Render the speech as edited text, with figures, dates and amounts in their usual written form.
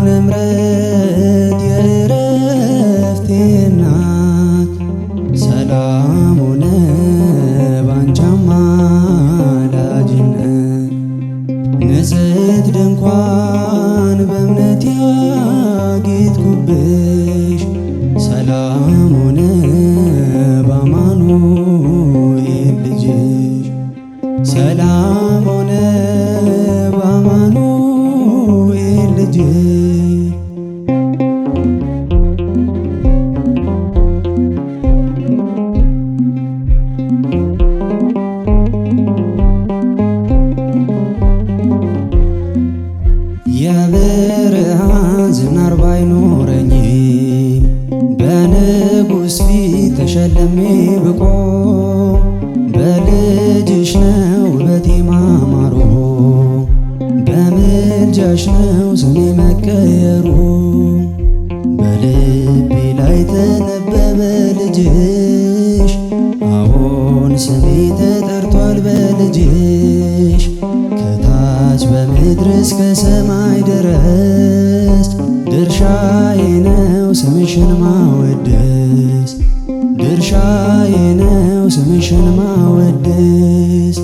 ኪዳነ ምሕረት የዕረፍቴ እናት ሰላም ሆነ ባንቺ አማላጅነት ንጽሕት ድንኳን በእምነት ያጌጥኩብሽ ሰላም ሆነ በአማኑኤል ልጅሽ ሰላም ሆነ በአማኑኤል ልጅሽ የብርሃን ዝናር ባይኖረኝም በንጉሥ ፊት ተሸልሜ ብቆም በልጅሽ ነው ውበቴ ማማሩ በምልጃሽ ነው ስሜ መቀየሩ በልቤ ላይ ተነበበ ልጅሽ አሁን ስሜ ተጠርቷል በልጅሽ ከታች በምድር እስከ ሰማይ ድረስ ድርሻዬ ነው ስምሽን ማወደስ ድርሻዬ ነው ስምሽን ማወደስ